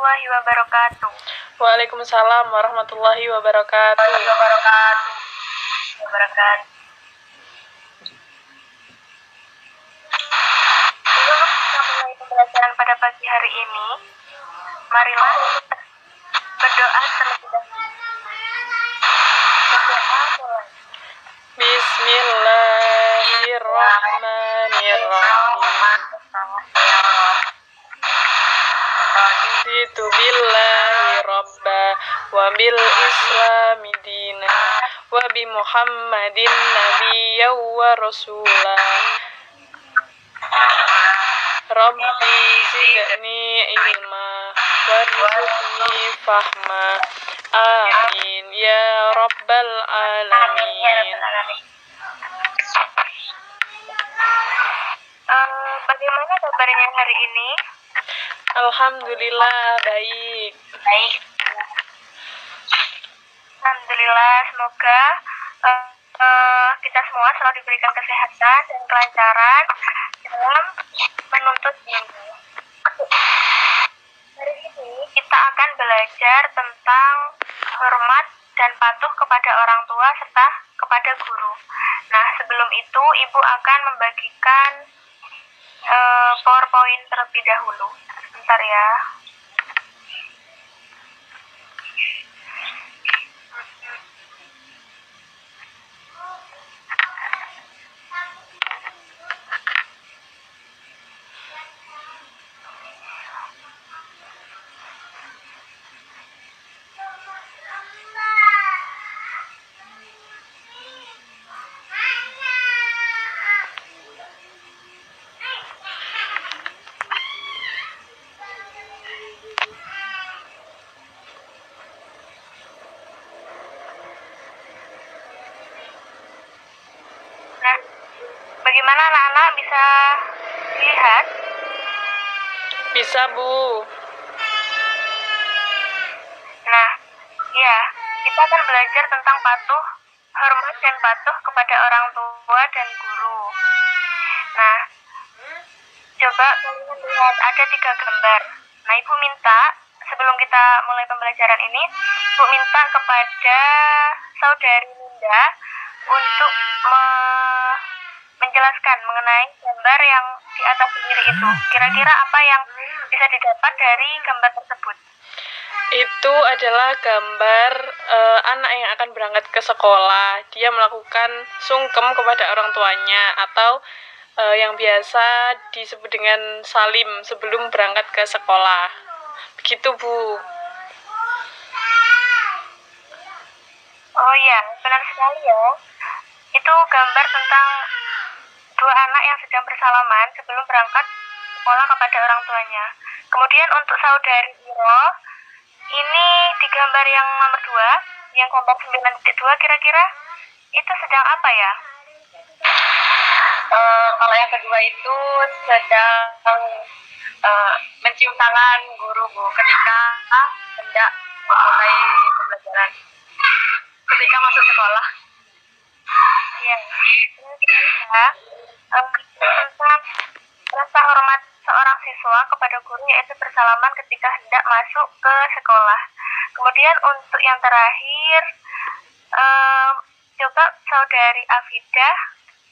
warahmatullahi wabarakatuh. Waalaikumsalam warahmatullahi wabarakatuh. Sebelum kita mulai pembelajaran pada pagi hari ini, marilah kita berdoa terlebih dahulu. Berdoa mulai. Bismillahirrahmanirrahim. Raditu billahi rabba wa bil islami dina wa bi muhammadin nabiyya wa rasula. Rabbi zidni ilma warzuqni fahma. Amin ya rabbal alamin. Bagaimana kabarnya hari ini? Alhamdulillah baik. Alhamdulillah, semoga kita semua selalu diberikan kesehatan dan kelancaran dalam menuntut ilmu. Hari ini kita akan belajar tentang hormat dan patuh kepada orang tua serta kepada guru. Nah, sebelum itu Ibu akan membagikan PowerPoint terlebih dahulu. Sebentar ya. Nah, bagaimana anak-anak bisa dilihat? Bisa, Bu. Nah, ya, kita akan belajar tentang patuh, hormat dan patuh kepada orang tua dan guru. Nah, coba kalian lihat ada 3 gambar. Nah, Ibu minta sebelum kita mulai pembelajaran ini, Ibu minta kepada saudari Linda untuk menjelaskan mengenai gambar yang di atas sendiri itu. Kira-kira apa yang bisa didapat dari gambar tersebut? Itu adalah gambar anak yang akan berangkat ke sekolah. Dia melakukan sungkem kepada orang tuanya atau yang biasa disebut dengan salim sebelum berangkat ke sekolah. Begitu, Bu. Oh iya, benar sekali ya. Itu gambar tentang 2 anak yang sedang bersalaman sebelum berangkat sekolah kepada orang tuanya. Kemudian untuk saudari Iro, ini di gambar yang nomor 2, yang gambar 9.2, kira-kira itu sedang apa ya? Kalau yang kedua itu sedang mencium tangan guru, Bu, ketika hendak memulai pembelajaran, ketika masuk sekolah. Ya, tentang rasa hormat seorang siswa kepada guru yaitu bersalaman ketika hendak masuk ke sekolah. Kemudian untuk yang terakhir, coba saudari Afidah,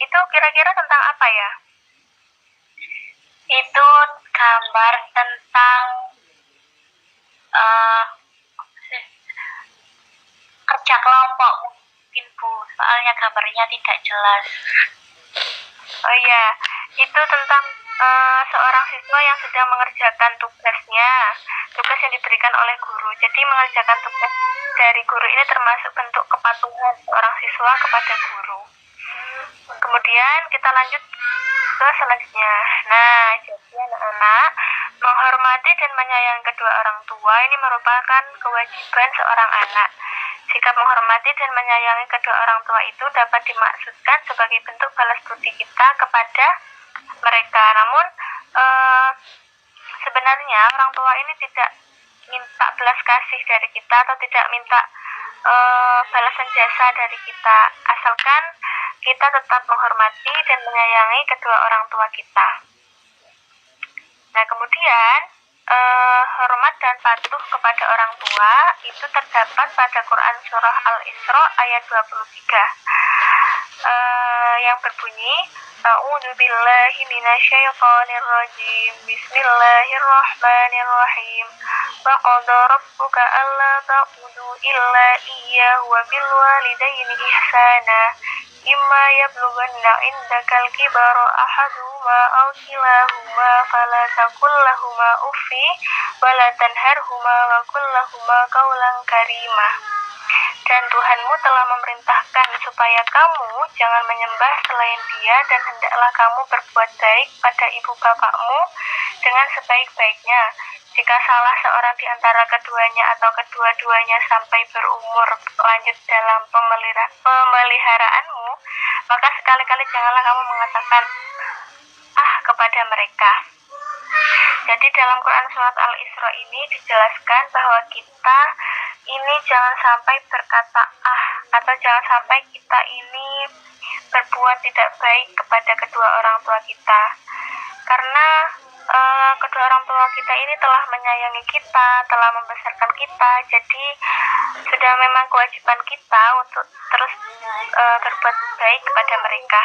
itu kira-kira tentang apa ya? Itu gambar tentang kerja kelompok mungkin, Bu, soalnya gambarnya tidak jelas. Oh iya, itu tentang seorang siswa yang sedang mengerjakan tugas yang diberikan oleh guru. Jadi mengerjakan tugas dari guru ini termasuk bentuk kepatuhan seorang siswa kepada guru. Kemudian kita lanjut ke selanjutnya. Nah, jadi anak-anak, menghormati dan menyayangi kedua orang tua ini merupakan kewajiban seorang anak. Sikap menghormati dan menyayangi kedua orang tua itu dapat dimaksudkan sebagai bentuk balas budi kita kepada mereka. Namun sebenarnya orang tua ini tidak minta belas kasih dari kita atau tidak minta balasan jasa dari kita, asalkan kita tetap menghormati dan menyayangi kedua orang tua kita. Nah, kemudian hormat dan patuh kepada orang tua itu terdapat pada Quran Surah Al-Isra ayat 23, yang berbunyi A'udzu billahi minasyaitonir rajim. Bismillahirrahmanirrahim. Wa qada rabbuka alla ta'budu illa iyyahu wa bil walidaini ihsana. Imma yablughanna indakal kibara ahaduhuma aw kilahuma fala taqul lahumā uffi wa la tanharhumā wa qul lahumā qawlan karimah. Dan Tuhanmu telah memerintahkan supaya kamu jangan menyembah selain Dia, dan hendaklah kamu berbuat baik pada ibu bapakmu dengan sebaik-baiknya. Jika salah seorang di antara keduanya atau kedua-duanya sampai berumur lanjut dalam pemeliharaanmu, maka sekali-kali janganlah kamu mengatakan kepada mereka. Jadi dalam Quran Surat Al-Isra ini dijelaskan bahwa kita ini jangan sampai berkata atau jangan sampai kita ini berbuat tidak baik kepada kedua orang tua kita, karena kedua orang tua kita ini telah menyayangi kita, telah membesarkan kita. Jadi sudah memang kewajiban kita untuk terus berbuat baik kepada mereka.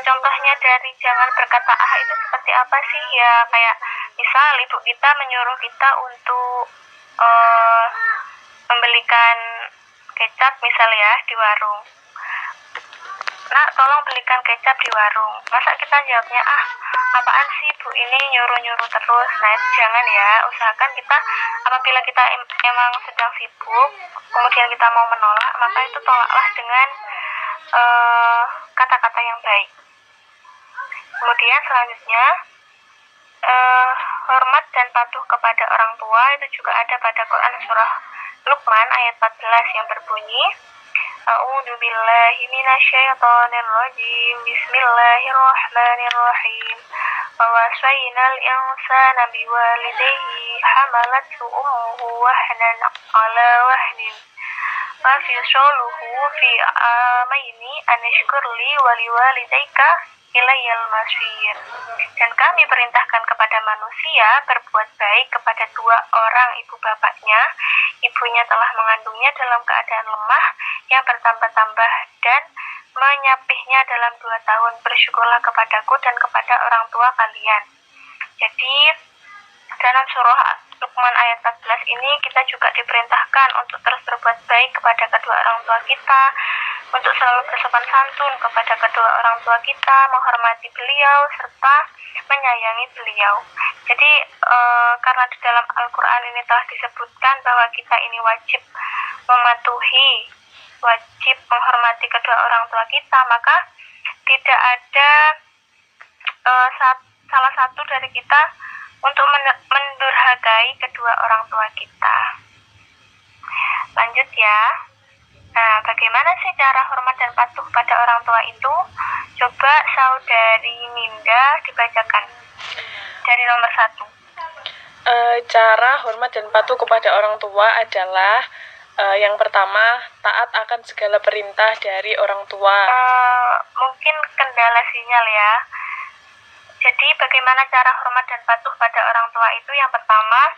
Contohnya dari jangan berkata itu seperti apa sih? Ya kayak misal ibu kita menyuruh kita untuk membelikan kecap misal ya di warung. Nak, tolong belikan kecap di warung. Masa kita jawabnya apaan sih bu ini nyuruh-nyuruh terus? Nah jangan ya, usahakan kita apabila kita emang sedang sibuk kemudian kita mau menolak, maka itu tolaklah dengan kata-kata yang baik. Kemudian selanjutnya hormat dan patuh kepada orang tua itu juga ada pada Quran Surah Luqman ayat 14 yang berbunyi A'udzu billahi minasyaitonir rajim. Bismillahirrahmanirrahim. Wa wasaynal insana biwalidayhi hamalathu ummuhu wahnan 'ala wahnin wa fisaluhu fi amaini an ishkur li wa liwalidayka ilayal masir. Dan kami perintahkan kepada manusia berbuat baik kepada dua orang ibu bapaknya. Ibunya telah mengandungnya dalam keadaan lemah yang bertambah-tambah dan menyapihnya dalam 2 tahun. Bersyukurlah kepadaku dan kepada orang tua kalian. Jadi dalam surah Luqman ayat 14 ini kita juga diperintahkan untuk terus berbuat baik kepada kedua orang tua kita, untuk selalu bersopan santun kepada kedua orang tua kita, menghormati beliau serta menyayangi beliau. Jadi karena di dalam Al-Quran ini telah disebutkan bahwa kita ini wajib mematuhi, wajib menghormati kedua orang tua kita, maka tidak ada salah satu dari kita untuk mendurhakai kedua orang tua kita. Lanjut ya. Nah, bagaimana sih cara hormat dan patuh pada orang tua itu? Coba saudari Ninda dibacakan dari nomor 1. Cara hormat dan patuh kepada orang tua adalah yang pertama, taat akan segala perintah dari orang tua. Mungkin kendala sinyal ya. Jadi bagaimana cara hormat dan patuh pada orang tua itu? Yang pertama,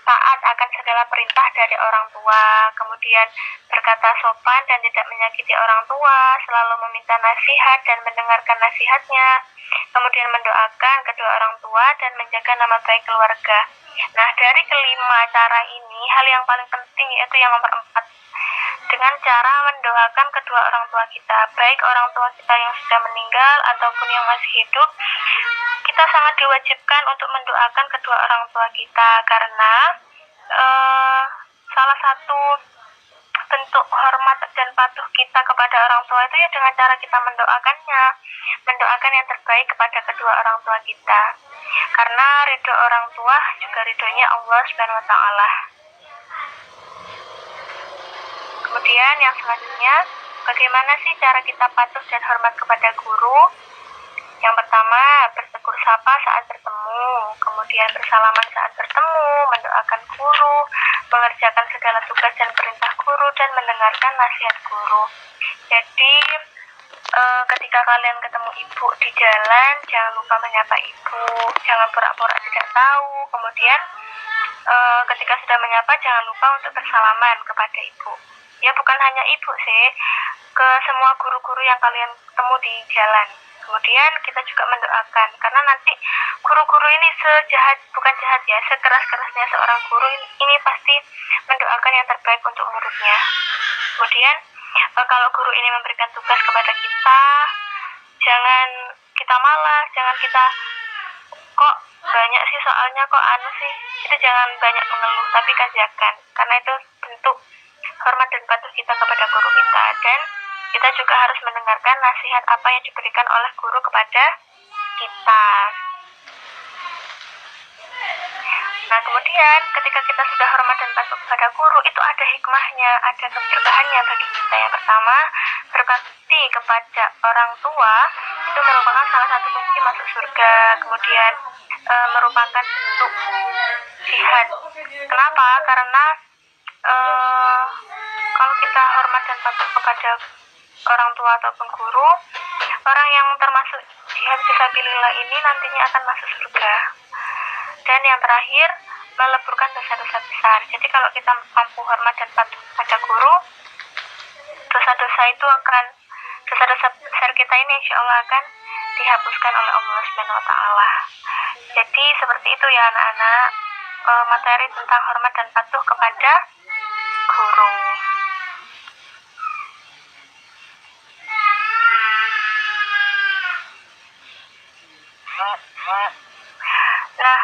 taat akan segala perintah dari orang tua, kemudian berkata sopan dan tidak menyakiti orang tua, selalu meminta nasihat dan mendengarkan nasihatnya, kemudian mendoakan kedua orang tua dan menjaga nama baik keluarga. Nah, dari kelima cara ini, hal yang paling penting yaitu yang nomor 4, dengan cara mendoakan kedua orang tua kita, baik orang tua kita yang sudah meninggal ataupun yang masih hidup. Kita sangat diwajibkan untuk mendoakan kedua orang tua kita, karena salah satu bentuk hormat dan patuh kita kepada orang tua itu ya dengan cara kita mendoakan yang terbaik kepada kedua orang tua kita, karena ridho orang tua juga ridhonya Allah Subhanahu wa Ta'ala. Kemudian yang selanjutnya, bagaimana sih cara kita patuh dan hormat kepada guru? Yang pertama, bertegur sapa saat bertemu, kemudian bersalaman saat bertemu, mendoakan guru, mengerjakan segala tugas dan perintah guru, dan mendengarkan nasihat guru. Jadi ketika kalian ketemu ibu di jalan, jangan lupa menyapa ibu, jangan pura-pura tidak tahu. Kemudian ketika sudah menyapa, jangan lupa untuk bersalaman kepada ibu. Ya bukan hanya ibu sih, ke semua guru-guru yang kalian ketemu di jalan. Kemudian kita juga mendoakan, karena nanti guru-guru ini bukan jahat ya, sekeras-kerasnya seorang guru ini pasti mendoakan yang terbaik untuk muridnya. Kemudian kalau guru ini memberikan tugas kepada kita, jangan kita malas, jangan kita kok banyak sih soalnya, kok anu sih, itu jangan banyak mengeluh, tapi kerjakan, karena itu bentuk hormat dan patuh kita kepada guru kita. Dan kita juga harus mendengarkan nasihat apa yang diberikan oleh guru kepada kita. Nah kemudian ketika kita sudah hormat dan patuh kepada guru, itu ada hikmahnya, ada keberkahannya bagi kita. Yang pertama, berbakti kepada orang tua itu merupakan salah satu kunci masuk surga. Kemudian merupakan bentuk jihad. Kenapa? Karena kalau kita hormat dan patuh kepada orang tua ataupun guru, orang yang termasuk jihad fisabilillah ini nantinya akan masuk surga. Dan yang terakhir, meleburkan dosa-dosa besar. Jadi kalau kita mampu hormat dan patuh pada guru, dosa-dosa besar kita ini insya Allah akan dihapuskan oleh Allah Subhanahu wa Ta'ala. Jadi seperti itu ya anak-anak, materi tentang hormat dan patuh kepada guru. Nah,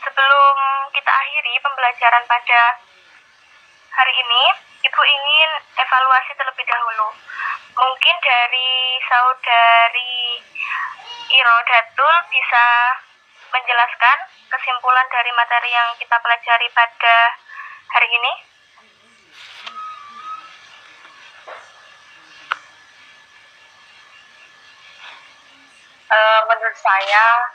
sebelum kita akhiri pembelajaran pada hari ini, Ibu ingin evaluasi terlebih dahulu. Mungkin dari saudari Irodatul bisa menjelaskan kesimpulan dari materi yang kita pelajari pada hari ini. Menurut saya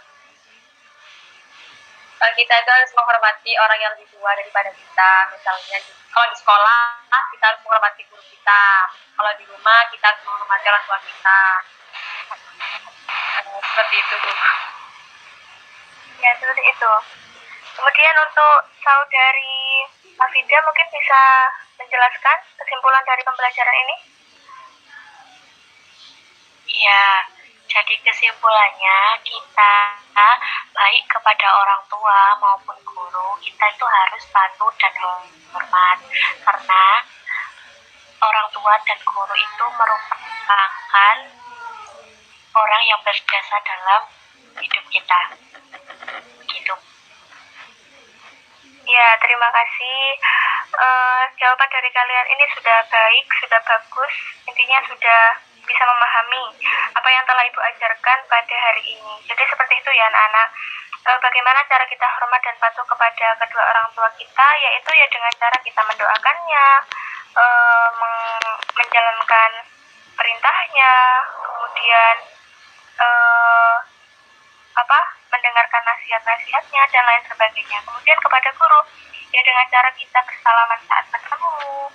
kita itu harus menghormati orang yang lebih tua daripada kita. Misalnya kalau di sekolah kita harus menghormati guru kita, kalau di rumah kita harus menghormati orang tua kita. Seperti itu, Bu. Ya, seperti itu. Kemudian untuk saudari Hafida mungkin bisa menjelaskan kesimpulan dari pembelajaran ini? Iya, jadi kesimpulannya kita baik kepada orang tua maupun guru, kita itu harus patuh dan hormat, karena orang tua dan guru itu merupakan orang yang berjasa dalam hidup kita. Gitu. Ya, terima kasih. Jawaban dari kalian ini sudah baik, sudah bagus. Intinya sudah bisa memahami apa yang telah Ibu ajarkan pada hari ini. Jadi seperti itu ya anak-anak. Bagaimana cara kita hormat dan patuh kepada kedua orang tua kita, yaitu ya dengan cara kita mendoakannya, menjalankan perintahnya, kemudian mendengarkan nasihat-nasihatnya dan lain sebagainya. Kemudian kepada guru, ya dengan cara kita bersalaman saat bertemu,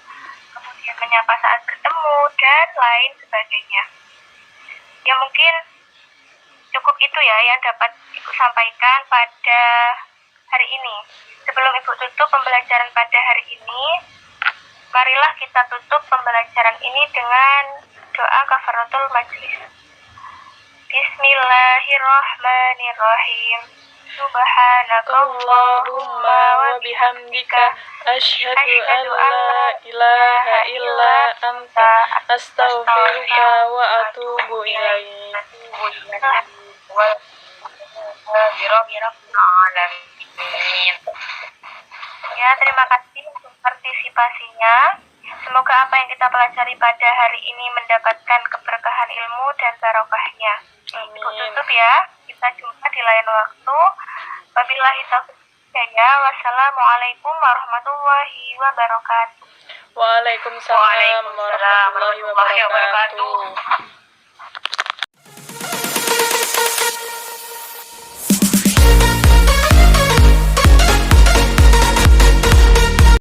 kemudian menyapa saat bertemu, dan lain sebagainya. Ya mungkin cukup itu ya yang dapat Ibu sampaikan pada hari ini. Sebelum Ibu tutup pembelajaran pada hari ini, marilah kita tutup pembelajaran ini dengan doa kafaratul majlis. Bismillahirrahmanirrahim. Subhanakallahumma wa bihamdika asyhadu an la ilaha illa anta astaghfiruka wa atubu ilaik. Ya, terima kasih untuk partisipasinya. Semoga apa yang kita pelajari pada hari ini mendapatkan keberkahan ilmu dan barokahnya. Ibu tutup ya. Kita jumpa di lain waktu. Wabillahi taufiq hidayah. Wassalamualaikum warahmatullahi wabarakatuh. Waalaikumsalam warahmatullahi wabarakatuh.